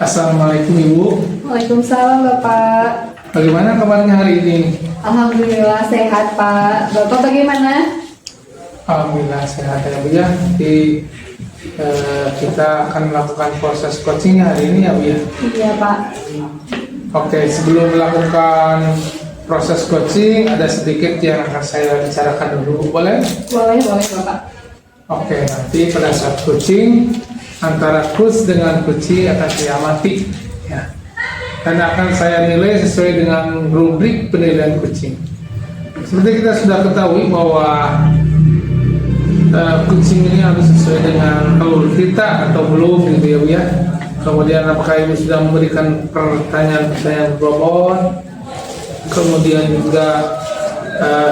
Assalamualaikum Ibu. Waalaikumsalam Bapak. Bagaimana kabarnya hari ini? Alhamdulillah sehat Pak. Bapak bagaimana? Alhamdulillah sehat ya Bu ya. Jadi kita akan melakukan proses coaching hari ini ya Bu ya. Iya Pak. Oke, sebelum melakukan proses coaching ada sedikit yang akan saya bicarakan dulu, boleh? Boleh Bapak. Oke, nanti pada saat coaching antara coach dengan coachee akan saya amati ya. Dan akan saya nilai sesuai dengan rubrik penilaian coaching. Seperti kita sudah ketahui bahwa coaching ini harus sesuai dengan alur kita atau belum gitu ya Bu ya. Kemudian apakah Ibu sudah memberikan pertanyaan-pertanyaan berbobot, kemudian juga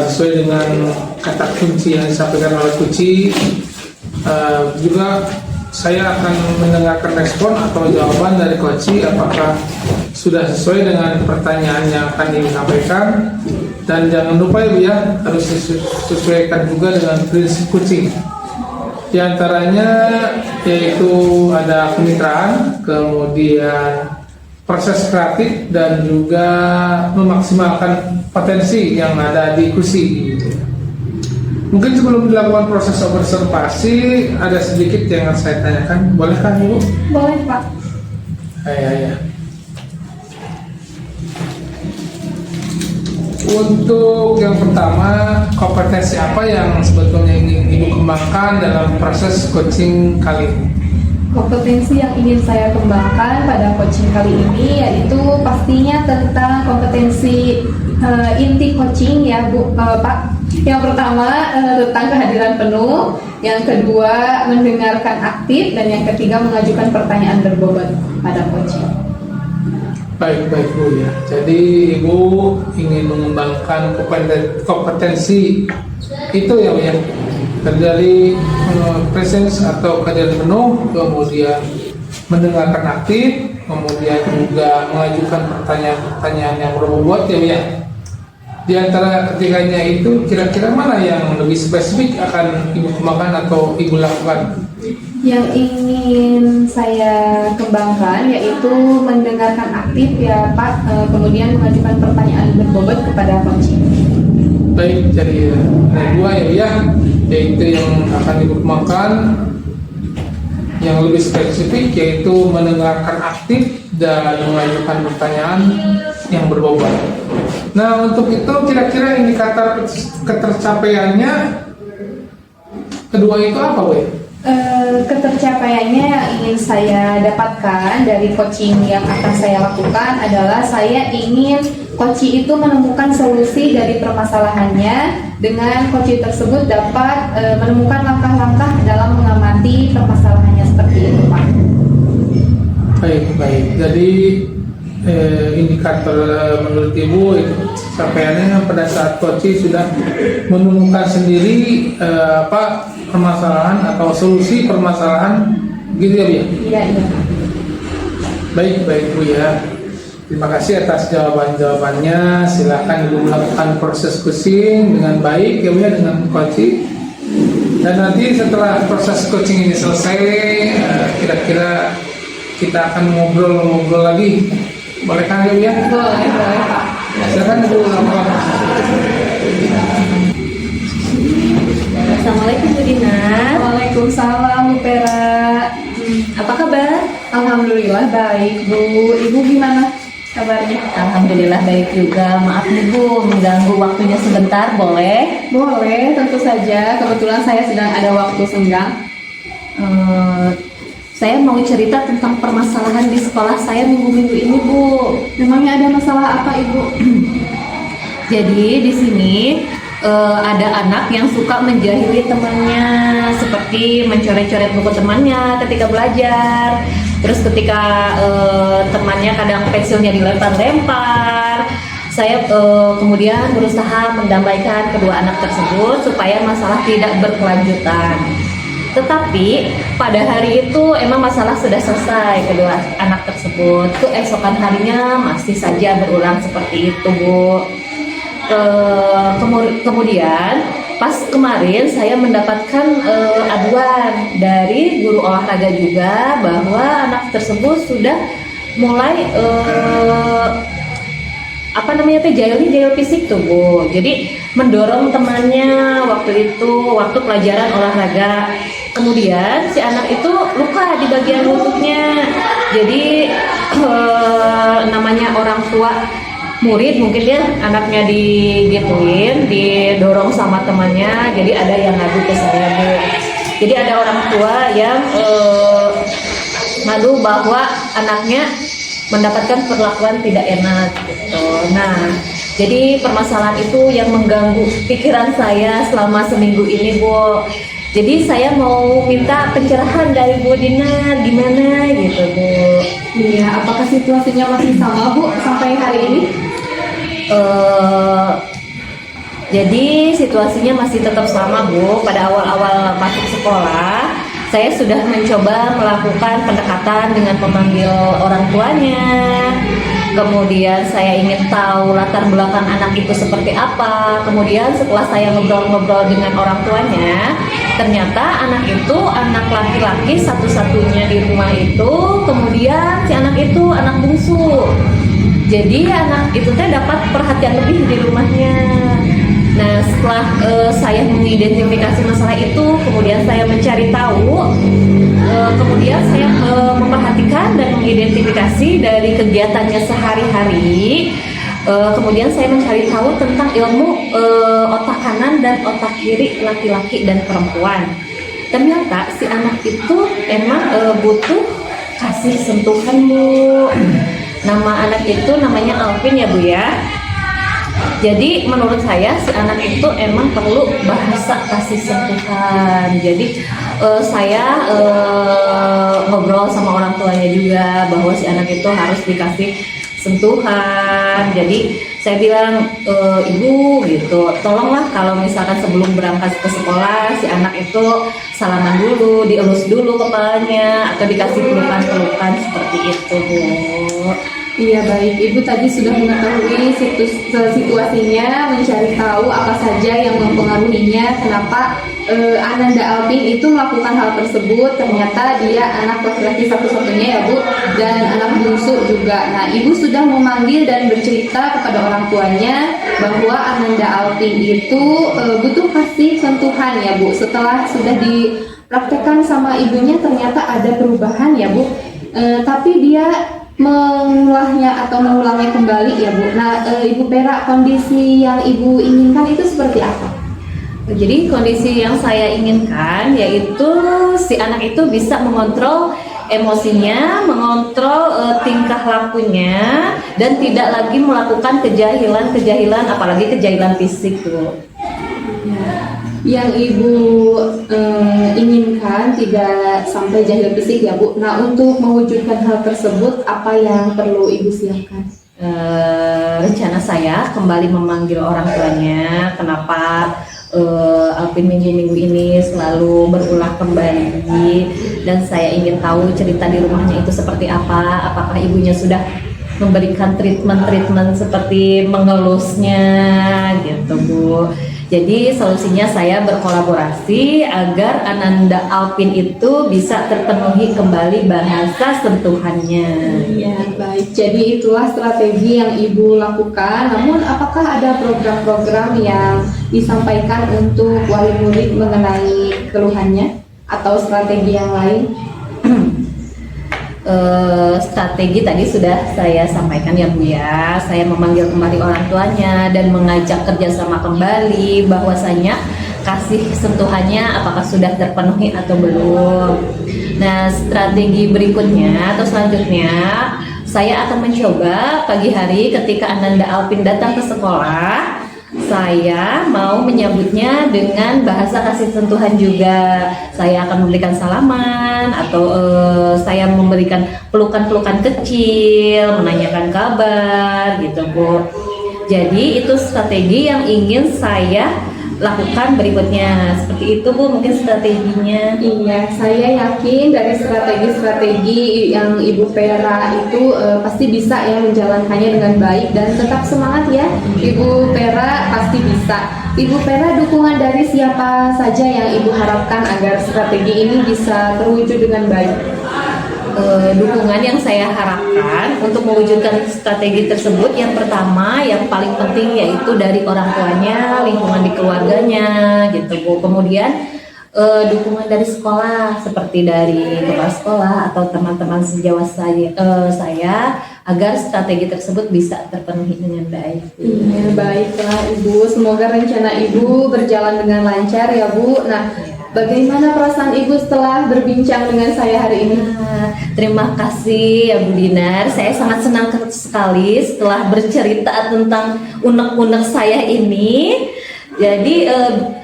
sesuai dengan kata kunci yang disampaikan oleh coachee. Juga saya akan mendengarkan respon atau jawaban dari coachee apakah sudah sesuai dengan pertanyaan yang akan disampaikan. Dan jangan lupa Ibu ya, harus disesuaikan juga dengan prinsip coaching. Di antaranya yaitu ada kemitraan, kemudian proses kreatif, dan juga memaksimalkan potensi yang ada di coachee. Mungkin sebelum dilakukan proses observasi ada sedikit yang harus saya tanyakan, bolehkah Ibu? Boleh Pak. Ya. Untuk yang pertama, kompetensi apa yang sebetulnya ingin Ibu kembangkan dalam proses coaching kali ini? Kompetensi yang ingin saya kembangkan pada coaching kali ini yaitu pastinya tentang kompetensi inti coaching ya Pak. Yang pertama tentang kehadiran penuh, yang kedua mendengarkan aktif, dan yang ketiga mengajukan pertanyaan berbobot pada coaching. Baik Bu ya. Jadi Ibu ingin mengembangkan kompetensi itu ya Bu ya. Terjadi presence atau kehadiran penuh, kemudian mendengarkan aktif, kemudian juga mengajukan pertanyaan-pertanyaan yang berbobot ya Bu ya. Di antara ketiganya itu kira-kira mana yang lebih spesifik akan Ibu kembangkan atau Ibu lakukan? Yang ingin saya kembangkan yaitu mendengarkan aktif ya Pak, kemudian mengajukan pertanyaan berbobot kepada coaching. Baik, jadi ada dua ya, yaitu yang akan Ibu kembangkan. Yang lebih spesifik yaitu mendengarkan aktif dan mengajukan pertanyaan yang berbobot. Nah, untuk itu kira-kira indikator ketercapaiannya kedua itu apa Bu? Ketercapaiannya yang ingin saya dapatkan dari coaching yang akan saya lakukan adalah saya ingin coachee itu menemukan solusi dari permasalahannya, dengan coachee tersebut dapat menemukan langkah-langkah dalam mengamati permasalahannya seperti itu Pak. Baik. Jadi indikator menurut Ibu itu capaiannya pada saat coachee sudah menemukan sendiri permasalahan atau solusi permasalahan gitu ya Bu ya? Iya. Baik Bu ya. Terima kasih atas jawabannya. Silakan Ibu melakukan proses coaching dengan baik ya Bu ya, dengan coaching. Dan nanti setelah proses coaching ini selesai, kira-kira kita akan ngobrol lagi. Bolehkah ya Bu ya? Boleh Pak. Silakan Ibu lakukan. Assalamualaikum Bu Dina. Waalaikumsalam Bu Pera. Apa kabar? Alhamdulillah baik Bu. Ibu gimana kabarnya? Alhamdulillah baik juga. Maaf nih Bu, mengganggu waktunya sebentar, boleh? Boleh, tentu saja. Kebetulan saya sedang ada waktu senggang. Saya mau cerita tentang permasalahan di sekolah saya minggu-minggu ini Bu. Memangnya ada masalah apa Ibu? Jadi di sini ada anak yang suka menjahili temannya, seperti mencoret-coret buku temannya ketika belajar. Terus ketika temannya kadang pensilnya dilempar-lempar, saya kemudian berusaha mendamaikan kedua anak tersebut supaya masalah tidak berkelanjutan. Tetapi pada hari itu emang masalah sudah selesai kedua anak tersebut. Keesokan harinya masih saja berulang seperti itu Bu. Kemudian pas kemarin saya mendapatkan aduan dari guru olahraga juga bahwa anak tersebut sudah mulai jahil fisik tuh Bu. Jadi mendorong temannya waktu pelajaran olahraga. Kemudian si anak itu luka di bagian lututnya. Jadi namanya orang tua murid mungkin ya anaknya digituin, didorong sama temannya. Jadi ada yang ngadu ke saya Bu. Jadi ada orang tua yang ngadu bahwa anaknya mendapatkan perlakuan tidak enak gitu. Nah, jadi permasalahan itu yang mengganggu pikiran saya selama seminggu ini Bu. Jadi saya mau minta pencerahan dari Bu Dina, gimana gitu Bu. Iya, apakah situasinya masih sama Bu sampai hari ini? Jadi situasinya masih tetap sama Bu. Pada awal-awal masuk sekolah, saya sudah mencoba melakukan pendekatan dengan memanggil orang tuanya. Kemudian saya ingin tahu latar belakang anak itu seperti apa. Kemudian setelah saya ngobrol-ngobrol dengan orang tuanya, ternyata anak itu anak laki-laki satu-satunya di rumah itu. Kemudian si anak itu anak bungsu. Jadi anak itu dapat perhatian lebih di rumahnya. Nah, setelah saya mengidentifikasi masalah itu, kemudian saya mencari tahu, kemudian saya memperhatikan dan mengidentifikasi dari kegiatannya sehari-hari. Kemudian saya mencari tahu tentang ilmu otak kanan dan otak kiri laki-laki dan perempuan. Ternyata si anak itu emang butuh kasih sentuhan Bu. Nama anak itu namanya Alvin ya Bu ya. Jadi menurut saya si anak itu emang perlu bahasa kasih sentuhan. Jadi saya ngobrol sama orang tuanya juga bahwa si anak itu harus dikasih sentuhan. Jadi saya bilang, ibu gitu, tolonglah kalau misalkan sebelum berangkat ke sekolah si anak itu salaman dulu, dielus dulu kepalanya, atau dikasih pelukan-pelukan seperti itu Bu. Iya baik, Ibu tadi sudah mengetahui situasinya, mencari tahu apa saja yang mempengaruhinya, kenapa Ananda Alvin itu melakukan hal tersebut. Ternyata dia anak laki-laki satu-satunya ya Bu, dan anak bungsu juga. Nah, Ibu sudah memanggil dan bercerita kepada orang tuanya bahwa Ananda Alvin itu butuh kasih sentuhan ya Bu. Setelah sudah dipraktekkan sama ibunya, ternyata ada perubahan ya Bu. Tapi dia mengulangnya kembali ya Bu. Nah, Ibu Pera, kondisi yang Ibu inginkan itu seperti apa? Jadi kondisi yang saya inginkan yaitu si anak itu bisa mengontrol emosinya, mengontrol tingkah lakunya, dan tidak lagi melakukan kejahilan, apalagi kejahilan fisik Bu. Yang Ibu inginkan tidak sampai jahil fisik ya Bu. Nah, untuk mewujudkan hal tersebut apa yang perlu Ibu siapkan? Rencana saya kembali memanggil orang tuanya. Kenapa Alvin minggu-minggu ini selalu berulah kembali, dan saya ingin tahu cerita di rumahnya itu seperti apa. Apakah ibunya sudah memberikan treatment seperti mengelusnya gitu Bu. Jadi solusinya saya berkolaborasi agar Ananda Alvin itu bisa terpenuhi kembali bahasa sentuhannya. Ya baik, jadi itulah strategi yang Ibu lakukan. Namun apakah ada program-program yang disampaikan untuk wali murid mengenai keluhannya atau strategi yang lain? Strategi tadi sudah saya sampaikan ya Bu ya. Saya memanggil kembali orang tuanya dan mengajak kerjasama kembali, bahwasanya kasih sentuhannya apakah sudah terpenuhi atau belum. Nah, strategi berikutnya atau selanjutnya saya akan mencoba pagi hari ketika Ananda Alvin datang ke sekolah, saya mau menyambutnya dengan bahasa kasih sentuhan juga. Saya akan memberikan salaman atau saya memberikan pelukan-pelukan kecil, menanyakan kabar gitu Bu. Jadi itu strategi yang ingin saya lakukan berikutnya. Seperti itu Bu mungkin strateginya. Iya, saya yakin dari strategi-strategi yang Ibu Pera itu pasti bisa ya menjalankannya dengan baik, dan tetap semangat ya Ibu Pera, pasti bisa. Ibu Pera, dukungan dari siapa saja yang Ibu harapkan agar strategi ini bisa terwujud dengan baik? dukungan yang saya harapkan untuk mewujudkan strategi tersebut. Yang pertama, yang paling penting yaitu dari orang tuanya, lingkungan di keluarganya, gitu Bu. Kemudian dukungan dari sekolah seperti dari kepala sekolah atau teman-teman sejawat saya agar strategi tersebut bisa terpenuhi dengan baik. Iya, baiklah Ibu. Semoga rencana Ibu berjalan dengan lancar ya Bu. Nah, bagaimana perasaan Ibu setelah berbincang dengan saya hari ini? Terima kasih ya Bu Dinar. Saya sangat senang sekali setelah bercerita tentang unek-unek saya ini. Jadi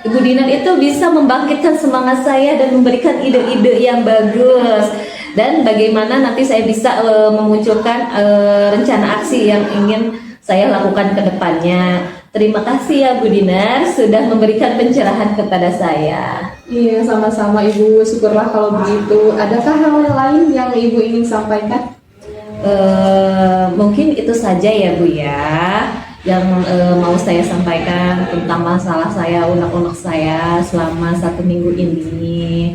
Ibu Dinar itu bisa membangkitkan semangat saya dan memberikan ide-ide yang bagus. Dan bagaimana nanti saya bisa memunculkan rencana aksi yang ingin saya lakukan ke depannya. Terima kasih ya Bu Dinar sudah memberikan pencerahan kepada saya. Iya, sama-sama Ibu. Syukurlah kalau begitu. Adakah hal lain yang Ibu ingin sampaikan? Mungkin itu saja ya Bu ya yang mau saya sampaikan tentang masalah saya, unek-unek saya selama 1 minggu ini.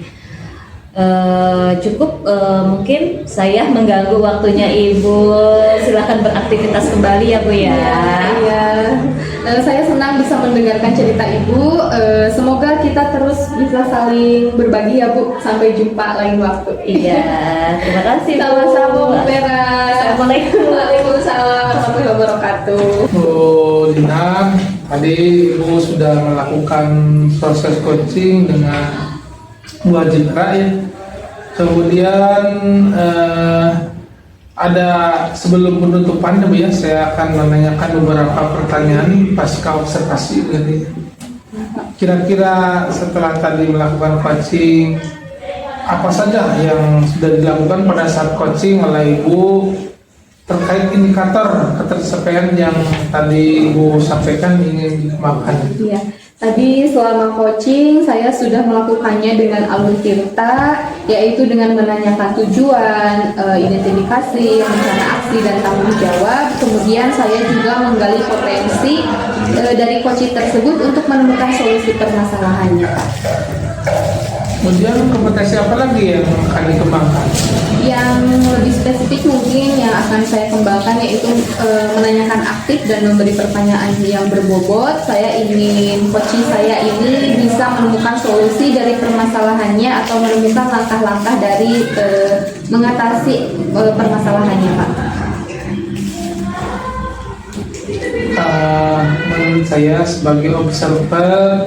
Cukup mungkin saya mengganggu waktunya Ibu. Silakan beraktivitas kembali ya Bu ya. Iya. Saya senang bisa mendengarkan cerita Ibu. Semoga kita terus bisa saling berbagi ya Bu. Sampai jumpa lain waktu. Iya, terima kasih Bu. Sama-sama Bu Vera. Assalamualaikum. Waalaikumsalam warahmatullahi wabarakatuh. Bu Dinar, tadi Ibu sudah melakukan proses coaching dengan wajib rakyat. Kemudian ada sebelum penutupan Bu ya, saya akan menanyakan beberapa pertanyaan pasca observasi. Jadi kira-kira setelah tadi melakukan coaching, apa saja yang sudah dilakukan pada saat coaching oleh Ibu terkait indikator ketercapaian yang tadi Ibu sampaikan ingin dikembangkan? Iya. Tadi selama coaching saya sudah melakukannya dengan alur cerita, yaitu dengan menanyakan tujuan, identifikasi, rencana aksi dan tanggung jawab. Kemudian saya juga menggali potensi dari coaching tersebut untuk menemukan solusi permasalahannya. Kemudian kompetensi apa lagi yang akan dikembangkan? Yang lebih spesifik mungkin yang akan saya kembangkan yaitu menanyakan aktif dan memberi pertanyaan yang berbobot. Saya ingin coaching saya ini bisa menemukan solusi dari permasalahannya atau menemukan langkah-langkah dari mengatasi permasalahannya Pak. Menurut saya sebagai observer,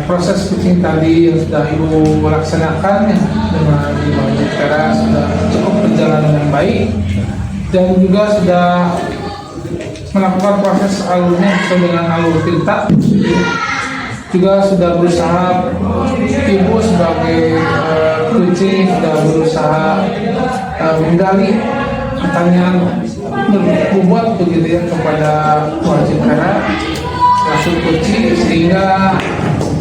proses coaching tadi yang sudah Ibu laksanakan ya, dengan Ibu Vera sudah cukup berjalan dengan baik dan juga sudah melakukan proses alurnya sesuai dengan alur cerita. Juga sudah berusaha, Ibu sebagai coaching sudah berusaha menggali pertanyaan berbobot begitu ya kepada wajib Vera selaku coaching, sehingga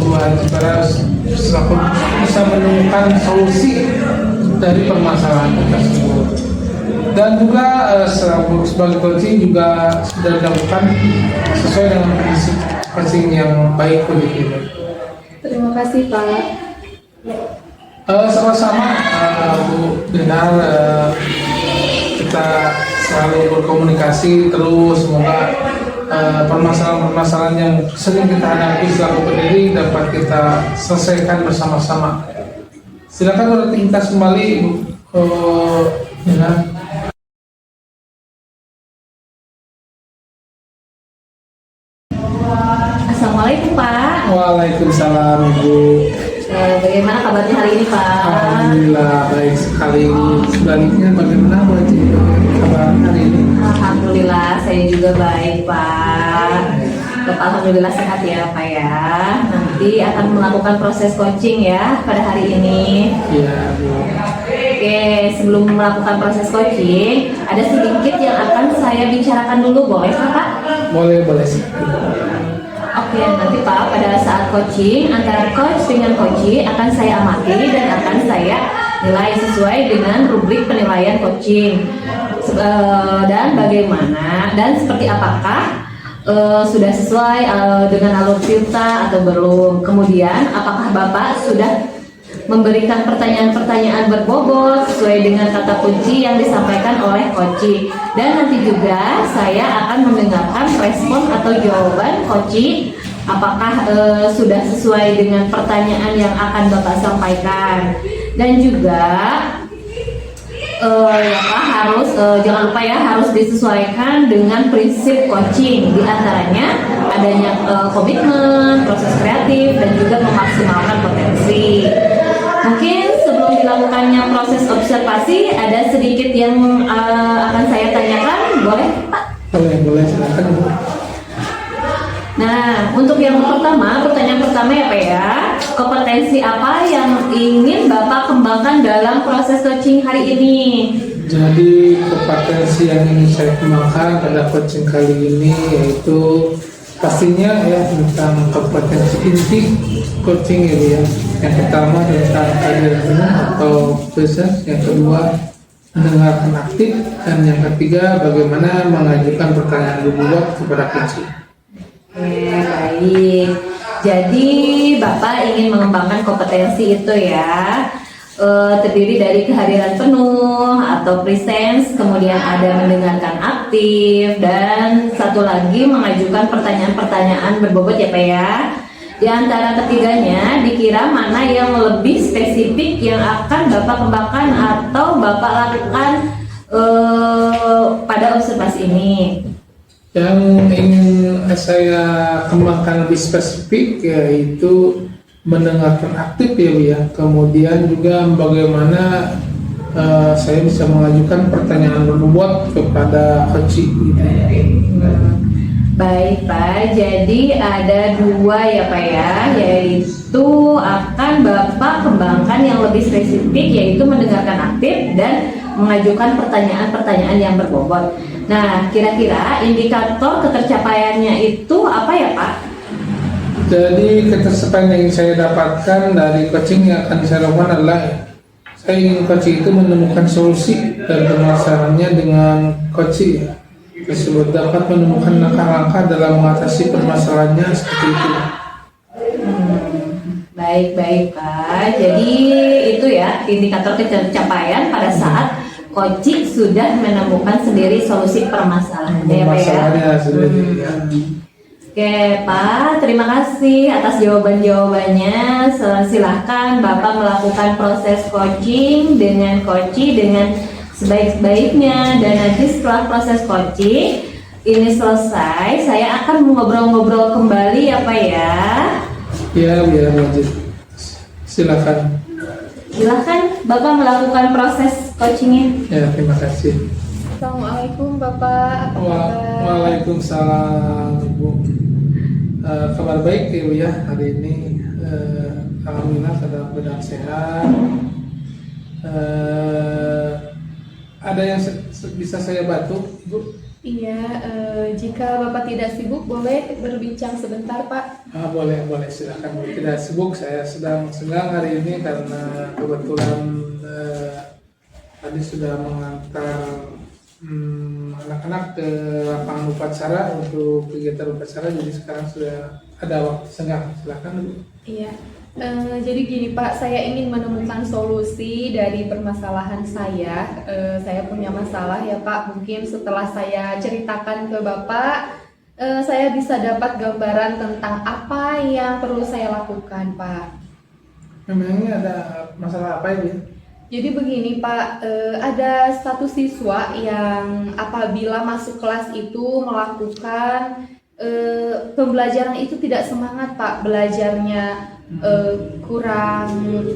wajib Vera selaku bisa menemukan solusi dari permasalahan tersebut. Dan juga sebagai coaching juga sudah dilakukan sesuai dengan prinsip coaching yang baik begitu. Terima kasih Pak. Sama-sama Bu Dinar, kita selalu berkomunikasi terus. Semoga permasalahan-permasalahan yang sering kita hadapi selaku pendiri dapat kita selesaikan bersama-sama. Silakan beraktivitas kembali Bu Dinar. Assalamualaikum Pak. Waalaikumsalam Ibu. Bagaimana kabarnya hari ini Pak? Alhamdulillah baik sekali. Sebaliknya bagaimana wajib kabar hari ini? Alhamdulillah saya juga baik Pak. Alhamdulillah sehat ya Pak ya. Nanti akan melakukan proses coaching ya pada hari ini. Iya Bu. Oke, sebelum melakukan proses coaching, ada sedikit yang akan saya bicarakan dulu, boleh Pak? Boleh sih. Oke, nanti Pak pada saat coaching antara coach dengan coachee akan saya amati dan akan saya nilai sesuai dengan rubrik penilaian coaching. Dan bagaimana dan seperti apakah sudah sesuai dengan alur cerita atau belum. Kemudian apakah Bapak sudah memberikan pertanyaan-pertanyaan berbobot sesuai dengan kata kunci yang disampaikan oleh Koci. Dan nanti juga saya akan mendengarkan respon atau jawaban Koci apakah sudah sesuai dengan pertanyaan yang akan Bapak sampaikan. Dan juga ya Pak, harus jangan lupa ya, harus disesuaikan dengan prinsip coaching, di antaranya adanya komitmen, proses kreatif, dan juga memaksimalkan potensi. Mungkin sebelum dilakukannya proses observasi, ada sedikit yang akan saya tanyakan, boleh Pak? Boleh silakan. Nah, untuk yang pertama, pertanyaan pertama ya Pak ya, kompetensi apa yang ingin Bapak kembangkan dalam proses coaching hari ini? Jadi kompetensi yang ingin saya kembangkan pada coaching kali ini yaitu pastinya ya tentang kompetensi inti coaching ini ya. Yang pertama tentang kehadiran atau presence, yang kedua mendengarkan aktif, dan yang ketiga bagaimana mengajukan pertanyaan berbobot kepada coaching. Baik. Jadi Bapak ingin mengembangkan kompetensi itu ya, terdiri dari kehadiran penuh atau presence, kemudian ada mendengarkan aktif, dan satu lagi mengajukan pertanyaan-pertanyaan berbobot ya Pak ya. Di antara ketiganya, dikira mana yang lebih spesifik yang akan Bapak kembangkan atau Bapak lakukan pada observasi ini? Yang ingin saya kembangkan lebih spesifik yaitu mendengarkan aktif ya Bu ya. Kemudian juga bagaimana saya bisa mengajukan pertanyaan berbobot kepada coach gitu. Baik Pak, jadi ada dua ya Pak ya, yaitu akan Bapak kembangkan yang lebih spesifik, yaitu mendengarkan aktif dan mengajukan pertanyaan-pertanyaan yang berbobot. Nah, kira-kira indikator ketercapaiannya itu apa ya Pak? Jadi ketercapaian yang saya dapatkan dari coaching yang akan saya lakukan adalah saya ingin coaching itu menemukan solusi dan permasalahannya dengan coaching ya. Tersebut dapat menemukan langkah-langkah dalam mengatasi permasalahannya seperti itu. Baik Pak. Jadi itu ya indikator ketercapaian pada saat coaching sudah menemukan sendiri solusi permasalahannya ya Pak ya. Masalahnya sendiri. Oke Pak, terima kasih atas jawaban-jawabannya. Silahkan Bapak melakukan proses coaching dengan coaching dengan sebaik-baiknya, dan nanti setelah proses coaching ini selesai, saya akan ngobrol-ngobrol kembali ya Pak ya. Ya, lanjut. Silakan. Silahkan Bapak melakukan proses coachingnya. Ya, terima kasih. Assalamualaikum Bapak. Apa kabar? Waalaikumsalam Ibu. Kabar baik ya Bu ya hari ini. Alhamdulillah sedang sehat. Ada yang bisa saya bantu, Ibu? Iya, jika Bapak tidak sibuk, boleh berbincang sebentar, Pak. Boleh, silakan. Tidak sibuk, saya sedang senggang hari ini karena kebetulan tadi sudah mengantar anak-anak ke lapangan upacara untuk kegiatan upacara, jadi sekarang sudah ada waktu senggang. Silakan, Bu. Iya. Jadi gini Pak, saya ingin menemukan solusi dari permasalahan saya. Saya punya masalah ya Pak. Mungkin setelah saya ceritakan ke Bapak, saya bisa dapat gambaran tentang apa yang perlu saya lakukan Pak. Memangnya ada masalah apa ya? Jadi begini Pak, ada satu siswa yang apabila masuk kelas itu melakukan pembelajaran itu tidak semangat Pak, belajarnya kurang,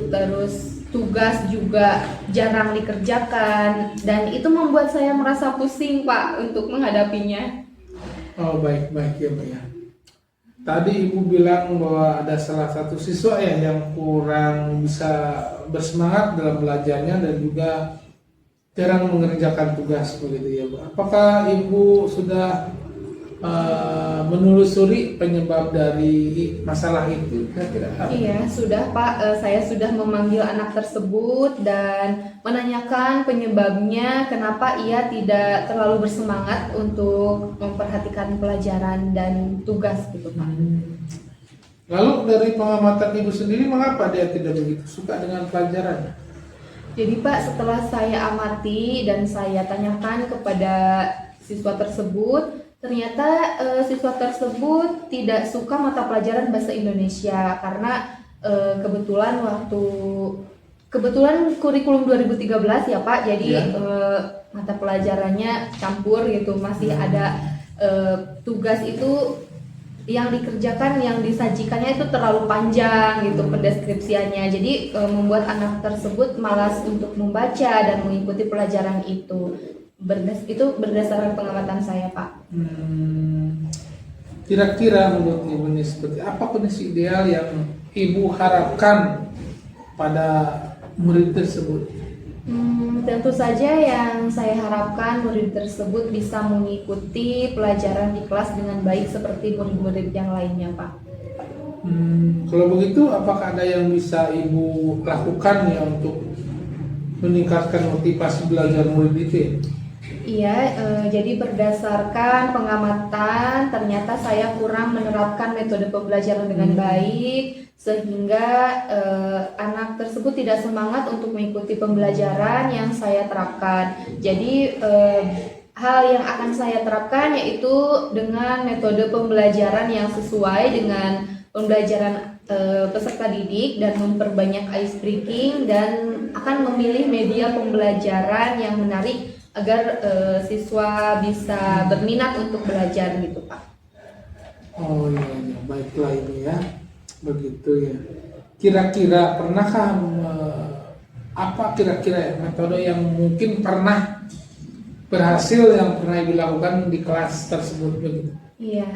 terus tugas juga jarang dikerjakan, dan itu membuat saya merasa pusing Pak untuk menghadapinya. Oh baik ya Pak ya. Tadi Ibu bilang bahwa ada salah satu siswa ya yang kurang bisa bersemangat dalam belajarnya dan juga jarang mengerjakan tugas begitu ya Bu. Apakah Ibu sudah menelusuri penyebab dari masalah itu kira-kira? Iya, sudah Pak. Saya sudah memanggil anak tersebut dan menanyakan penyebabnya kenapa ia tidak terlalu bersemangat untuk memperhatikan pelajaran dan tugas gitu Pak. Lalu dari pengamatan Ibu sendiri, mengapa dia tidak begitu suka dengan pelajaran? Jadi Pak, setelah saya amati dan saya tanyakan kepada siswa tersebut, ternyata siswa tersebut tidak suka mata pelajaran bahasa Indonesia karena kebetulan kurikulum 2013 ya Pak, jadi Ya. mata pelajarannya campur gitu, masih ada tugas itu yang dikerjakan, yang disajikannya itu terlalu panjang gitu pendeskripsiannya, jadi membuat anak tersebut malas untuk membaca dan mengikuti pelajaran itu. Itu berdasarkan pengamatan saya Pak. Kira-kira menurut Ibu ini seperti apa kondisi ideal yang Ibu harapkan pada murid tersebut? Tentu saja yang saya harapkan murid tersebut bisa mengikuti pelajaran di kelas dengan baik seperti murid-murid yang lainnya Pak. Kalau begitu, apakah ada yang bisa Ibu lakukan ya untuk meningkatkan motivasi belajar murid itu? Iya, jadi berdasarkan pengamatan ternyata saya kurang menerapkan metode pembelajaran dengan baik sehingga anak tersebut tidak semangat untuk mengikuti pembelajaran yang saya terapkan. Jadi hal yang akan saya terapkan yaitu dengan metode pembelajaran yang sesuai dengan pembelajaran peserta didik dan memperbanyak ice breaking dan akan memilih media pembelajaran yang menarik agar siswa bisa berminat untuk belajar gitu Pak. Oh iya, iya. Baiklah Ibu ya, begitu ya. Kira-kira pernahkah apa kira-kira ya, metode yang mungkin pernah berhasil yang pernah Ibu lakukan di kelas tersebut begitu? Iya,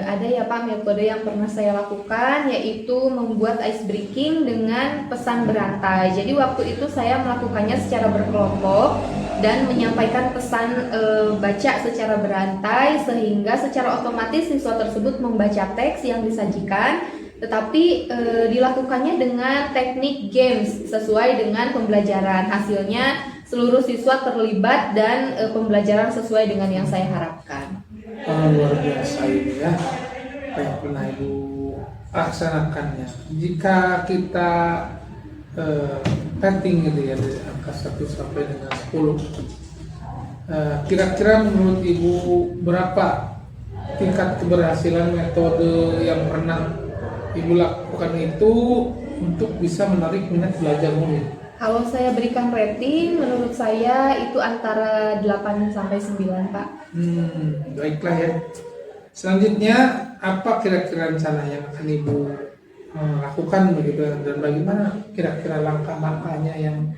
ada ya Pak metode yang pernah saya lakukan yaitu membuat ice breaking dengan pesan berantai. Jadi waktu itu saya melakukannya secara berkelompok dan menyampaikan pesan baca secara berantai sehingga secara otomatis siswa tersebut membaca teks yang disajikan, tetapi dilakukannya dengan teknik games sesuai dengan pembelajaran. Hasilnya seluruh siswa terlibat dan pembelajaran sesuai dengan yang saya harapkan. Luar biasa ini ya, apa yang pernah Ibu laksanakannya. Jika kita rating gitu ya dari angka 1 sampai dengan 10, kira-kira menurut Ibu berapa tingkat keberhasilan metode yang pernah Ibu lakukan itu untuk bisa menarik minat belajar murid? Kalau saya berikan rating, menurut saya itu antara 8 sampai 9 Pak. Baiklah ya. Selanjutnya, apa kira-kira rencana yang akan Ibu lakukan begitu, dan bagaimana kira-kira langkah-langkahnya yang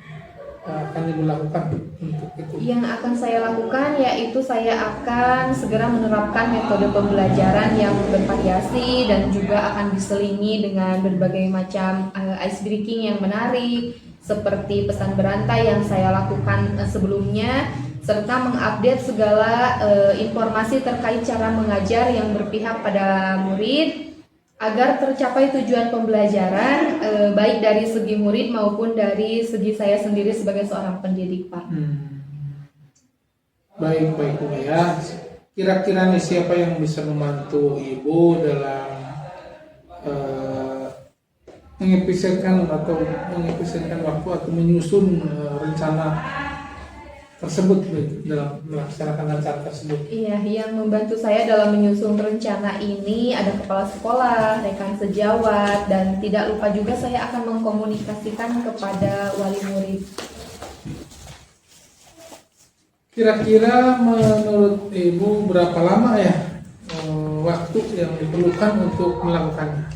akan Ibu lakukan untuk itu? Yang akan saya lakukan yaitu saya akan segera menerapkan metode pembelajaran yang bervariasi dan juga akan diselingi dengan berbagai macam ice breaking yang menarik seperti pesan berantai yang saya lakukan sebelumnya, serta mengupdate segala informasi terkait cara mengajar yang berpihak pada murid agar tercapai tujuan pembelajaran baik dari segi murid maupun dari segi saya sendiri sebagai seorang pendidik Pak. Baik Bu ya. Kira-kira nih siapa yang bisa membantu Ibu dalam mengefisienkan waktu atau menyusun rencana tersebut dalam melaksanakan rencana tersebut? Iya, yang membantu saya dalam menyusun rencana ini ada kepala sekolah, rekan sejawat, dan tidak lupa juga saya akan mengkomunikasikan kepada wali murid. Kira-kira menurut Ibu berapa lama ya waktu yang diperlukan untuk melakukannya?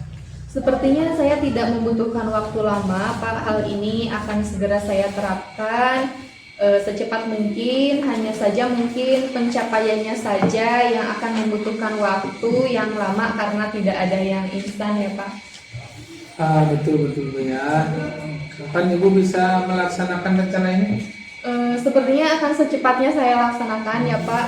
Sepertinya saya tidak membutuhkan waktu lama, Pak. Hal ini akan segera saya terapkan secepat mungkin. Hanya saja mungkin pencapaiannya saja yang akan membutuhkan waktu yang lama karena tidak ada yang instan ya Pak. Betul ya. Kapan Ibu bisa melaksanakan rencana ini? Sepertinya akan secepatnya saya laksanakan ya Pak.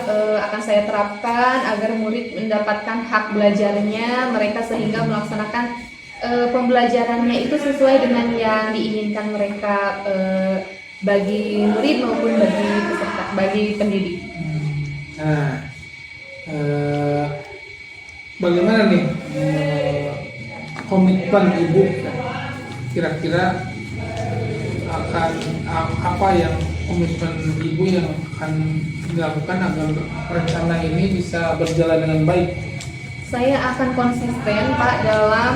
Akan saya terapkan agar murid mendapatkan hak belajarnya mereka sehingga melaksanakan pembelajarannya itu sesuai dengan yang diinginkan mereka bagi murid maupun bagi peserta, bagi pendidik. Bagaimana nih komitmen ibu kira-kira akan apa yang komitmen ibu yang akan dilakukan agar rencana ini bisa berjalan dengan baik? Saya akan konsisten Pak dalam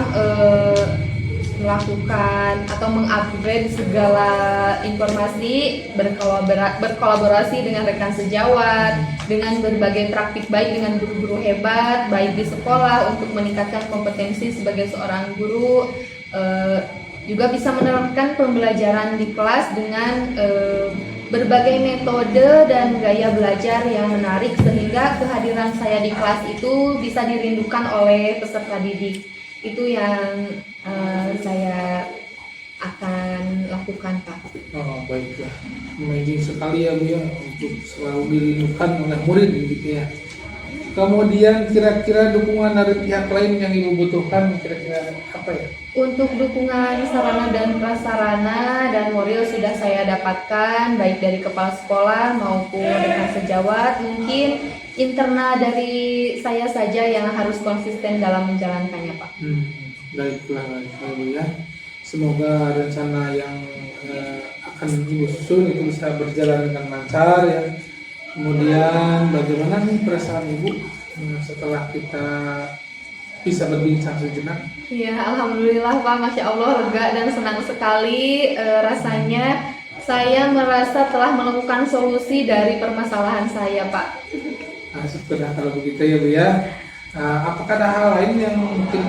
melakukan atau mengupgrade segala informasi, berkolaborasi dengan rekan sejawat, dengan berbagai praktik baik dengan guru-guru hebat baik di sekolah untuk meningkatkan kompetensi sebagai seorang guru, juga bisa menerapkan pembelajaran di kelas dengan berbagai metode dan gaya belajar yang menarik sehingga kehadiran saya di kelas itu bisa dirindukan oleh peserta didik. Itu yang saya akan lakukan Pak. Oh baiklah, amazing sekali ya Bu ya, untuk selalu dirindukan oleh murid gitu ya. Kemudian kira-kira dukungan dari pihak lain yang Ibu butuhkan kira-kira apa ya? Untuk dukungan sarana dan prasarana dan moral sudah saya dapatkan baik dari kepala sekolah maupun rekan sejawat. Mungkin internal dari saya saja yang harus konsisten dalam menjalankannya Pak. Baiklah Bu ya. Semoga rencana yang akan Ibu susun itu bisa berjalan dengan lancar ya. Kemudian bagaimana nih perasaan Ibu setelah kita bisa berbincang sejenak? Ya, alhamdulillah Pak, Masya Allah lega dan senang sekali rasanya. Saya merasa telah menemukan solusi dari permasalahan saya Pak. Nah, sudah kalau begitu ya Bu ya. Apakah ada hal lain yang mungkin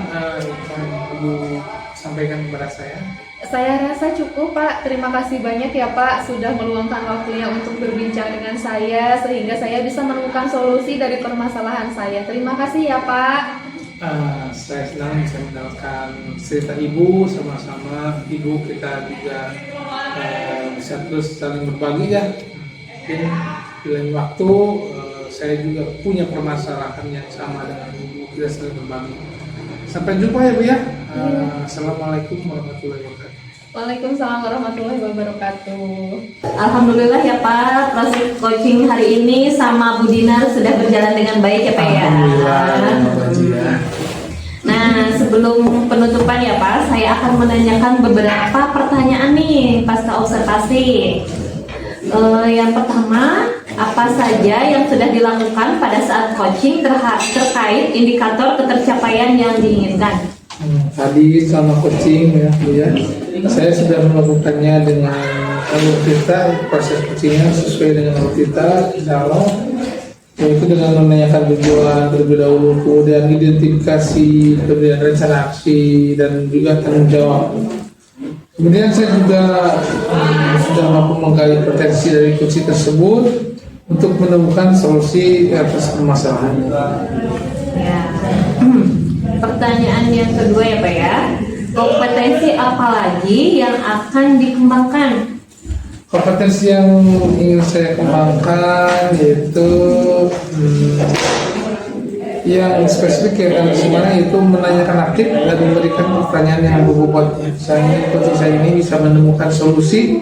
Ibu sampaikan kepada saya? Saya rasa cukup Pak, terima kasih banyak ya Pak sudah meluangkan waktunya untuk berbincang dengan saya sehingga saya bisa menemukan solusi dari permasalahan saya. Terima kasih ya Pak. Saya senang bisa mendengarkan cerita Ibu, sama-sama Ibu kita juga bisa terus saling berbagi ya. Mungkin di lain waktu saya juga punya permasalahan yang sama dengan Ibu, kita saling berbagi. Sampai jumpa ya Bu ya. Assalamualaikum warahmatullahi wabarakatuh. Waalaikumsalam warahmatullahi wabarakatuh. Alhamdulillah ya Pak, proses coaching hari ini sama Bu Dinar sudah berjalan dengan baik ya Pak ya. Alhamdulillah. Nah, sebelum penutupan ya Pak, saya akan menanyakan beberapa pertanyaan nih pasca observasi. Yang pertama, apa saja yang sudah dilakukan pada saat coaching terkait indikator ketercapaian yang diinginkan? Tadi sama coaching ya Bu ya, saya sudah melakukannya dengan alur kita, proses coachingnya sesuai dengan alur kita, insya Allah, yaitu dengan menanyakan tujuan terlebih dahulu, kemudian identifikasi, kemudian rencana aksi, dan juga tanggung jawab. Kemudian saya juga sudah mampu menggali potensi dari coaching tersebut untuk menemukan solusi atas permasalahan. Ya. Pertanyaan yang kedua ya Pak ya, kompetensi apa lagi yang akan dikembangkan? Kompetensi yang ingin saya kembangkan yaitu yang spesifik ya kan semuanya, itu menanyakan aktif dan memberikan pertanyaan yang berbobot. Misalnya coaching saya ini bisa menemukan solusi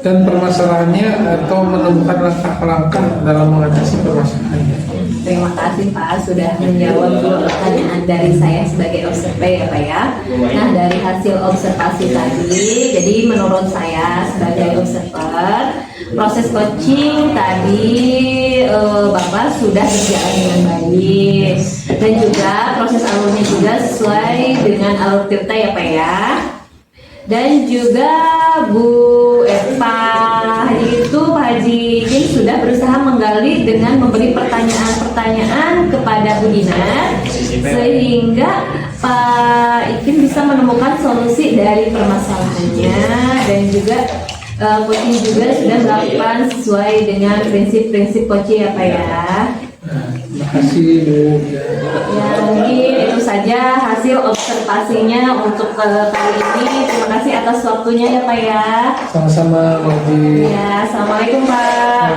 dan permasalahannya atau menemukan langkah-langkah dalam mengatasi permasalahannya. Terima kasih Pak sudah menjawab dua pertanyaan dari saya sebagai observer ya Pak ya. Nah, dari hasil observasi tadi, jadi menurut saya sebagai observer, proses coaching tadi Bapak sudah berjalan dengan baik, dan juga proses alurnya juga sesuai dengan alur Tirta ya Pak ya. Dan juga Bu Pak Haji Jin sudah berusaha menggali dengan memberi pertanyaan-pertanyaan kepada Bu Dinar sehingga Pak Ikin bisa menemukan solusi dari permasalahannya, dan juga coaching juga sudah melakukan sesuai dengan prinsip-prinsip coaching ya Pak ya. Terima kasih Bu. Ya, mungkin itu saja hasil observasinya untuk kali ini. Terima kasih atas waktunya ya Pak ya. Sama-sama Bu Haji. Ya, Assalamualaikum Pak.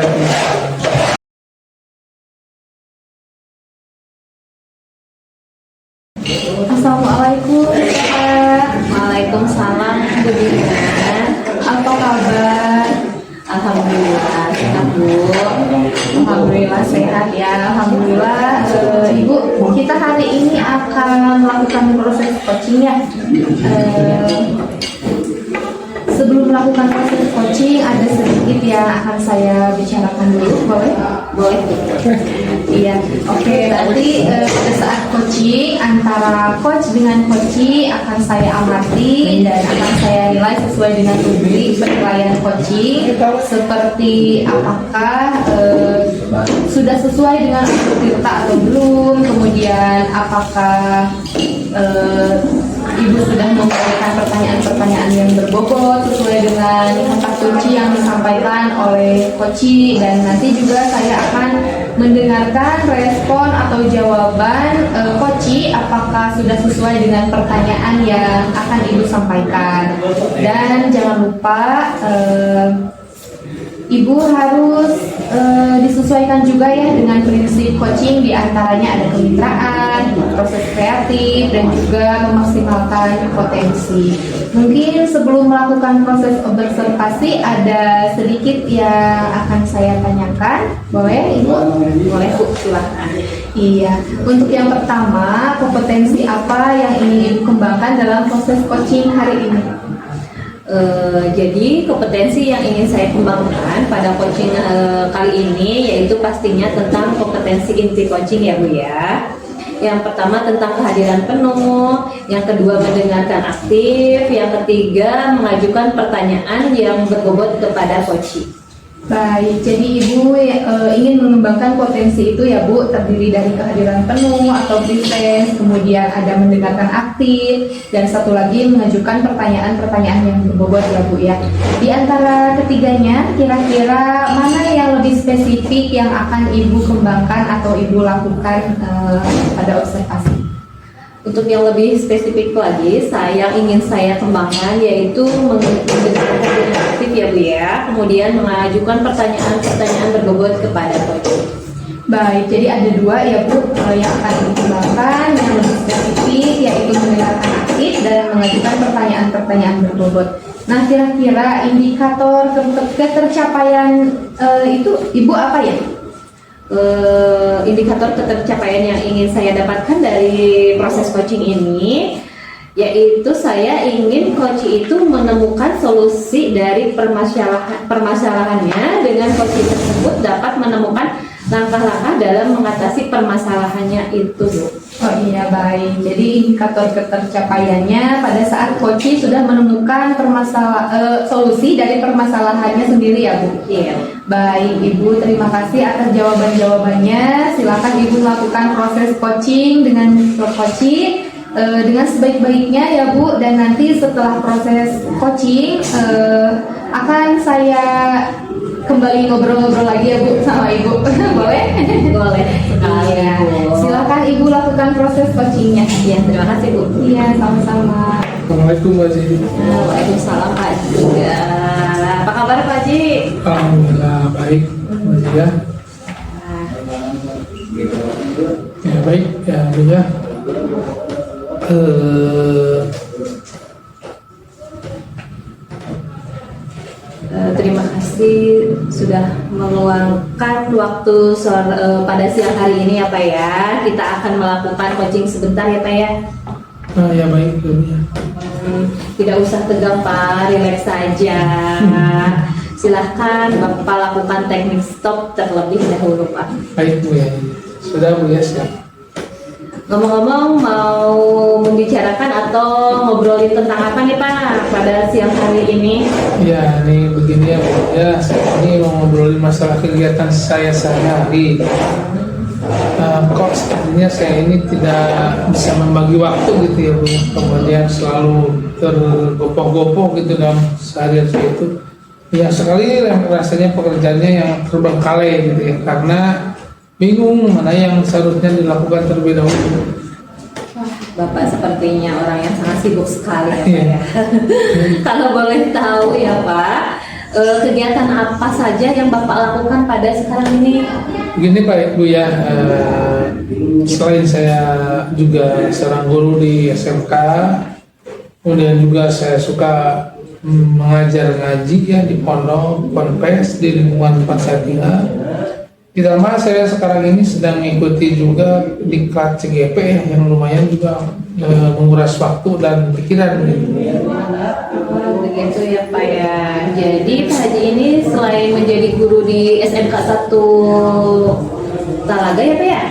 Assalamualaikum Pak. Waalaikumsalam Bu Dinar. Apa kabar? Alhamdulillah sehat Bu. Alhamdulillah sehat ya. Alhamdulillah Ibu, kita hari ini akan melakukan proses coaching ya. Sebelum melakukan proses coaching ada sedikit yang akan saya bicarakan dulu, boleh? Boleh. Iya, oke. Nanti pada saat coaching antara coach dengan coachee akan saya amati dan akan saya nilai sesuai dengan rubrik penilaian coaching seperti apakah sudah sesuai dengan Tirta atau belum, kemudian apakah Ibu sudah memberikan pertanyaan-pertanyaan yang berbobot sesuai dengan kata kunci yang disampaikan oleh coachee, dan nanti juga saya akan mendengarkan respon atau jawaban coachee apakah sudah sesuai dengan pertanyaan yang akan Ibu sampaikan. Dan jangan lupa Ibu harus disesuaikan juga ya dengan prinsip coaching, diantaranya ada kemitraan, proses kreatif, dan juga memaksimalkan potensi. Mungkin sebelum melakukan proses observasi ada sedikit yang akan saya tanyakan, boleh Ibu? Boleh Bu, silahkan. Iya, untuk yang pertama, kompetensi apa yang ingin Ibu kembangkan dalam proses coaching hari ini? Jadi kompetensi yang ingin saya kembangkan pada coaching kali ini yaitu pastinya tentang kompetensi inti coaching ya Bu ya. Yang pertama tentang kehadiran penuh, yang kedua mendengarkan aktif, yang ketiga mengajukan pertanyaan yang berbobot kepada coachee. Baik, jadi Ibu ingin mengembangkan potensi itu ya Bu, terdiri dari kehadiran penuh atau presence, kemudian ada mendengarkan aktif, dan satu lagi mengajukan pertanyaan-pertanyaan yang berbobot ya Bu ya. Di antara ketiganya, kira-kira mana yang lebih spesifik yang akan Ibu kembangkan atau Ibu lakukan pada observasi? Untuk yang lebih spesifik lagi, yang ingin saya kembangkan yaitu mendengarkan dengan aktif ya Bu ya, kemudian mengajukan pertanyaan-pertanyaan berbobot kepada coach. Baik, jadi ada dua ya Bu yang akan dikembangkan, yang lebih spesifik yaitu mendengarkan aktif dan mengajukan pertanyaan-pertanyaan berbobot. Nah, kira-kira indikator ketercapaian itu Ibu apa ya? Indikator ketercapaian yang ingin saya dapatkan dari proses coaching ini yaitu saya ingin coach itu menemukan solusi dari permasalahannya, dengan coach tersebut dapat menemukan langkah-langkah dalam mengatasi permasalahannya itu Bu. Oh iya, baik. Jadi indikator ketercapaiannya pada saat coach sudah menemukan solusi dari permasalahannya sendiri ya Bu. Iya. Baik Ibu, terima kasih atas jawaban-jawabannya. Silakan Ibu melakukan proses coaching dengan coaching dengan sebaik-baiknya ya Bu. Dan nanti setelah proses coaching akan saya kembali ngobrol-ngobrol lagi ya Bu sama Ibu. Boleh? Boleh sekali Iya. Bu. Silakan Ibu lakukan proses coachingnya. Ya, terima kasih Bu. Iya, sama-sama. Assalamualaikum Mbak Ji. Waalaikumsalam Pak Haji. Apa kabar Pak Haji? Alhamdulillah baik Mbak Ji ya. Ya baik ya Bu ya. Terima kasih sudah meluangkan waktu pada siang hari ini ya Pak ya. Kita akan melakukan coaching sebentar ya Pak ya. Ya baik Bu ya. Tidak usah tegang Pak, relax saja. Silahkan Bapak lakukan teknik stop terlebih dahulu Pak. Baik Bu ya. Sudah Bu ya, siap. Ngomong-ngomong, mau membicarakan atau ngobrolin tentang apa nih Pak pada siang hari ini? Ya, ini begini ya Bu ya. Saya ini mau ngobrolin masalah kegiatan saya sehari-hari. Kok sepertinya saya ini tidak bisa membagi waktu gitu ya Bu. Kemudian selalu tergopoh-gopoh gitu dalam seharian saya itu. Ya sekali rasanya pekerjaannya yang terbengkalai gitu ya, karena bingung mana yang seharusnya dilakukan terlebih dahulu. Bapak sepertinya orang yang sangat sibuk sekali ya Pak Iya. ya. Kalau boleh tahu ya Pak, kegiatan apa saja yang Bapak lakukan pada sekarang ini? Begini Pak Ibu ya, selain saya juga seorang guru di SMK, kemudian juga saya suka mengajar ngaji ya di pondok, ponpes di lingkungan tempat saya tinggal. Ditambah saya sekarang ini sedang mengikuti juga diklat CGP ya, yang lumayan juga menguras waktu dan pikiran gitu. Oh, begitu ya Pak ya. Jadi Pak Haji ini selain menjadi guru di SMK 1 Talaga ya Pak ya,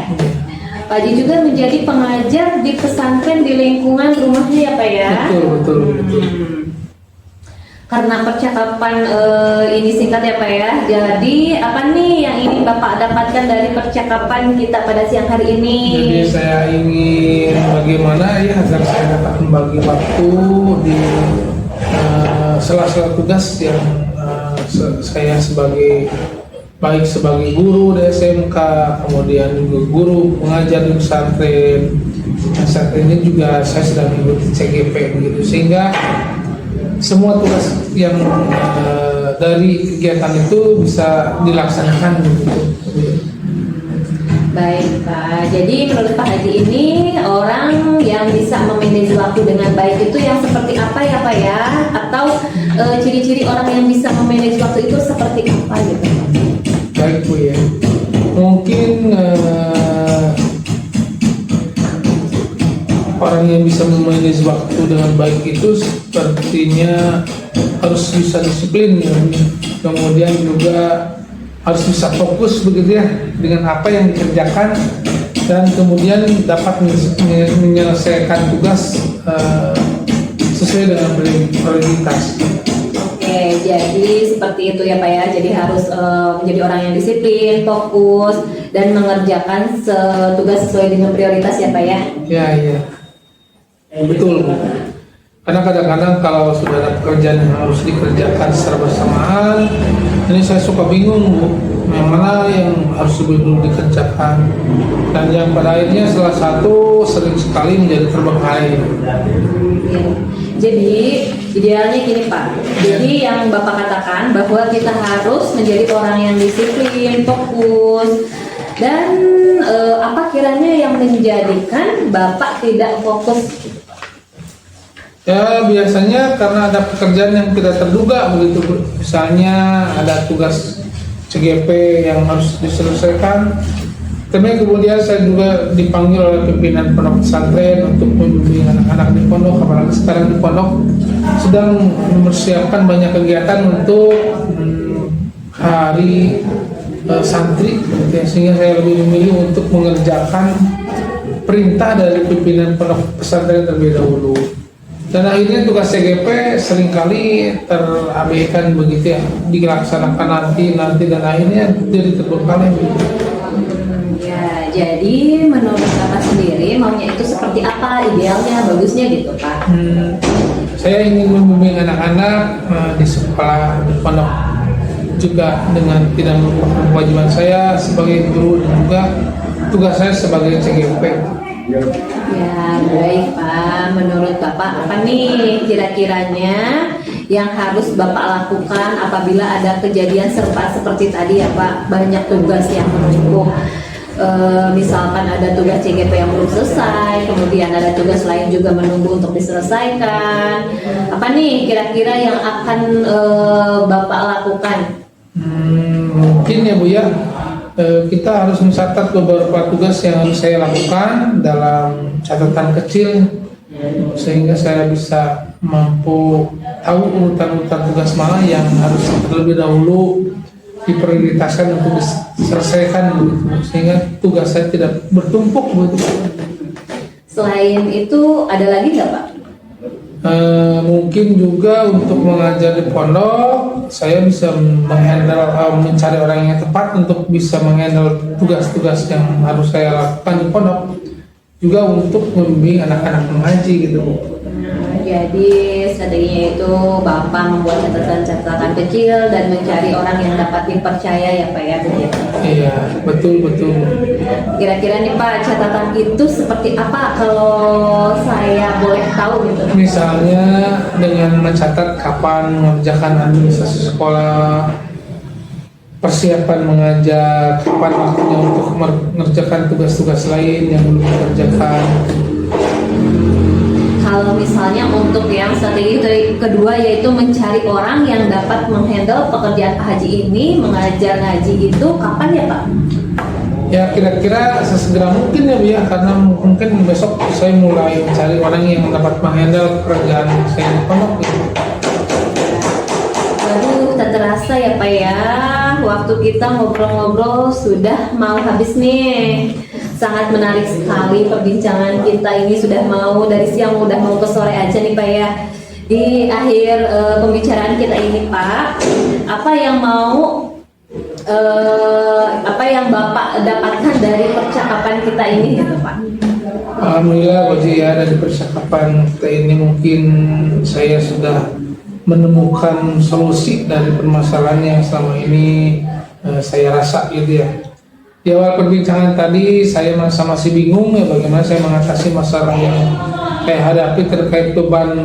Pak Haji juga menjadi pengajar di pesantren di lingkungan rumahnya ya Pak ya. Betul. Karena percakapan ini singkat ya Pak ya. Jadi apa nih yang ingin Bapak dapatkan dari percakapan kita pada siang hari ini? Jadi saya ingin bagaimana ya agar saya dapat membagi waktu di sela-sela tugas yang saya sebagai baik sebagai guru di SMK, kemudian juga guru mengajar di pesantren. Saat ini juga saya sedang mengikuti CGP begitu, sehingga semua tugas yang dari kegiatan itu bisa dilaksanakan begitu. Baik Pak, jadi menurut Pak Haji ini orang yang bisa memanage waktu dengan baik itu yang seperti apa ya Pak ya? Atau ciri-ciri orang yang bisa memanage waktu itu seperti apa gitu Pak? Baik Bu ya, mungkin orang yang bisa memanage waktu dengan baik itu sepertinya harus bisa disiplin ya. Kemudian juga harus bisa fokus begitu ya dengan apa yang dikerjakan, dan kemudian dapat menyelesaikan tugas sesuai dengan prioritas. Oke, jadi seperti itu ya Pak ya. Jadi harus menjadi orang yang disiplin, fokus, dan mengerjakan tugas sesuai dengan prioritas ya Pak ya. Ya, betul Bu. Karena kadang-kadang kalau sudah ada pekerjaan yang harus dikerjakan secara bersamaan, ini saya suka bingung Bu, yang mana yang harus lebih dulu dikerjakan, dan yang pada akhirnya salah satu sering sekali menjadi terbengkalai. Ya. Jadi idealnya gini Pak. Jadi yang Bapak katakan bahwa kita harus menjadi orang yang disiplin, fokus, dan apa kiranya yang menjadikan Bapak tidak fokus? Ya biasanya karena ada pekerjaan yang tidak terduga begitu Bu. Misalnya ada tugas CGP yang harus diselesaikan, tapi kemudian saya juga dipanggil oleh pimpinan pondok pesantren untuk membimbing anak-anak di pondok, apalagi sekarang di pondok sedang mempersiapkan banyak kegiatan untuk hari santri, sehingga saya lebih memilih untuk mengerjakan perintah dari pimpinan pondok pesantren terlebih dahulu. Dan akhirnya tugas CGP seringkali terabaikan begitu ya, dilaksanakan nanti dan akhirnya jadi terbengkalai begitu. Ya, jadi menurut Bapak sendiri maunya itu seperti apa, idealnya, bagusnya gitu Pak? Saya ingin membimbing anak-anak di sekolah, di pondok juga dengan tidak melupakan kewajiban saya sebagai guru dan juga tugas saya sebagai CGP. Ya baik Pak, menurut Bapak apa nih kira-kiranya yang harus Bapak lakukan apabila ada kejadian seperti tadi ya Pak, banyak tugas yang menumpuk, misalkan ada tugas CGP yang belum selesai, kemudian ada tugas lain juga menunggu untuk diselesaikan, apa nih kira-kira yang akan Bapak lakukan? Mungkin ya Bu ya, kita harus mencatat beberapa tugas yang harus saya lakukan dalam catatan kecil, sehingga saya bisa mampu tahu urutan-urutan tugas mana yang harus terlebih dahulu diprioritaskan untuk diselesaikan begitu, sehingga tugas saya tidak bertumpuk begitu. Selain itu ada lagi nggak Pak? Mungkin juga untuk mengajar di pondok, saya bisa mencari orang yang tepat untuk bisa menghandle tugas-tugas yang harus saya lakukan di pondok, juga untuk membimbing anak-anak mengaji gitu. Jadi strateginya itu Bapak membuat catatan-catatan kecil dan mencari orang yang dapat dipercaya ya Pak ya begitu. Iya, betul. Kira-kira nih Pak, catatan itu seperti apa kalau saya boleh tahu gitu? Misalnya dengan mencatat kapan mengerjakan administrasi sekolah, persiapan mengajar, kapan waktunya untuk mengerjakan tugas-tugas lain yang belum dikerjakan. Hal kalau misalnya untuk yang strategi kedua yaitu mencari orang yang dapat menghandle pekerjaan Pak Haji ini, mengajar ngaji itu kapan ya Pak? Ya kira-kira sesegera mungkin ya Bu ya, karena mungkin besok saya mulai mencari orang yang dapat menghandle pekerjaan saya di pondok gitu. Waduh, tak terasa ya Pak ya, waktu kita ngobrol-ngobrol sudah mau habis nih. Sangat menarik sekali perbincangan kita ini, sudah mau dari siang udah mau ke sore aja nih Pak ya. Di akhir pembicaraan kita ini Pak, apa yang Bapak dapatkan dari percakapan kita ini gitu Pak? Alhamdulillah Bu Haji ya, dari percakapan kita ini mungkin saya sudah menemukan solusi dari permasalahan yang selama ini saya rasa gitu ya. Di awal perbincangan tadi saya masih bingung ya bagaimana saya mengatasi masalah yang saya hadapi terkait beban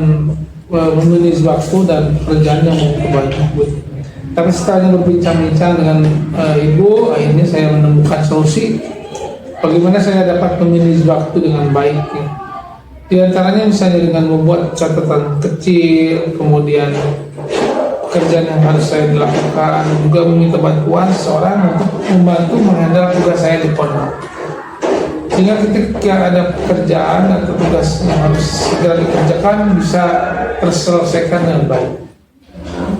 memilih waktu dan pekerjaan yang begitu banyak Bu. Tapi setelah berbincang-bincang dengan Ibu, akhirnya saya menemukan solusi bagaimana saya dapat memilih waktu dengan baik ya. Di antaranya misalnya dengan membuat catatan kecil, kemudian pekerjaan yang harus saya lakukan, juga meminta bantuan seseorang untuk membantu menghandle tugas saya di pondok. Sehingga ketika ada pekerjaan atau tugas yang harus segera dikerjakan bisa terselesaikan dengan baik.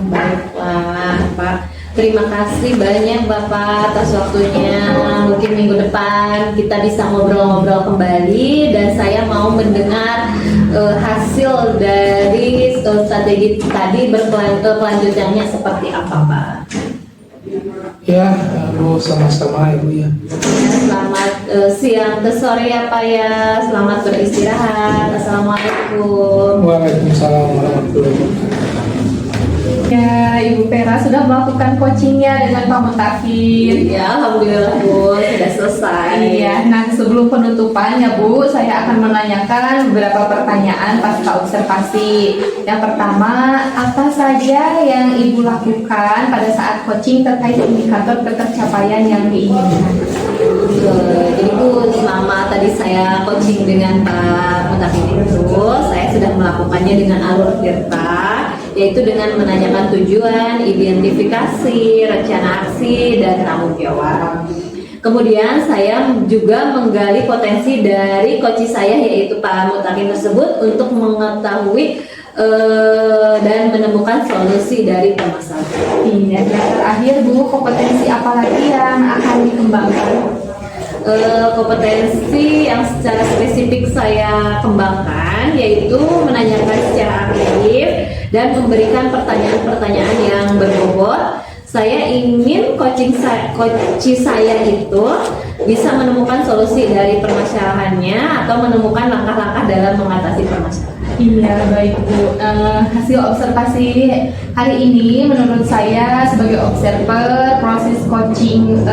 Baiklah Pak, terima kasih banyak Bapak atas waktunya. Mungkin minggu depan kita bisa ngobrol-ngobrol kembali dan saya mau mendengar hasil dari strategi tadi kelanjutannya seperti apa Pak. Ya, halo sama-sama Ibu ya. Selamat siang ke sore ya Pak ya. Selamat beristirahat. Assalamualaikum. Waalaikumsalam warahmatullahi wabarakatuh. Ya, Ibu Vera sudah melakukan coachingnya dengan Pak Mutakin. Ya, alhamdulillah Bu, sudah selesai. Iya, nah sebelum penutupan ya Bu, saya akan menanyakan beberapa pertanyaan pasca observasi. Yang pertama, apa saja yang Ibu lakukan pada saat coaching terkait indikator ketercapaian yang diinginkan? Jadi Bu, selama tadi saya coaching dengan Pak Mutakin itu, saya sudah melakukannya dengan alur Tirta, yaitu dengan menanyakan tujuan, identifikasi, rencana aksi, dan tanggung jawab. Kemudian saya juga menggali potensi dari coach saya yaitu Pak Mutakin tersebut untuk mengetahui dan menemukan solusi dari permasalahan. Iya, yang terakhir Bu, kompetensi apa lagi yang akan dikembangkan? Kompetensi yang secara spesifik saya kembangkan yaitu menanyakan secara aktif dan memberikan pertanyaan-pertanyaan yang berbobot. Saya ingin coach saya itu bisa menemukan solusi dari permasalahannya atau menemukan langkah-langkah dalam mengatasi permasalahan. Iya, baik Bu. Hasil observasi hari ini menurut saya sebagai observer proses coaching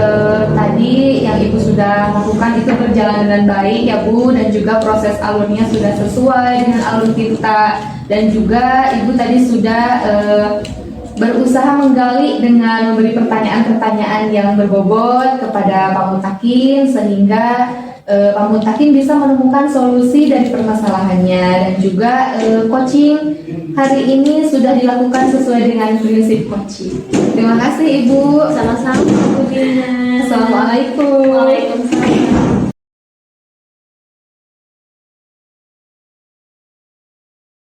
tadi yang Ibu sudah lakukan itu berjalan dengan baik ya Bu, dan juga proses alurnya sudah sesuai dengan alur kita, dan juga Ibu tadi sudah berusaha menggali dengan memberi pertanyaan-pertanyaan yang berbobot kepada Pak Mutakin sehingga Pak Mutakin bisa menemukan solusi dari permasalahannya, dan juga coaching hari ini sudah dilakukan sesuai dengan prinsip coaching. Terima kasih Ibu. Sama-sama Bu Dina. Assalamualaikum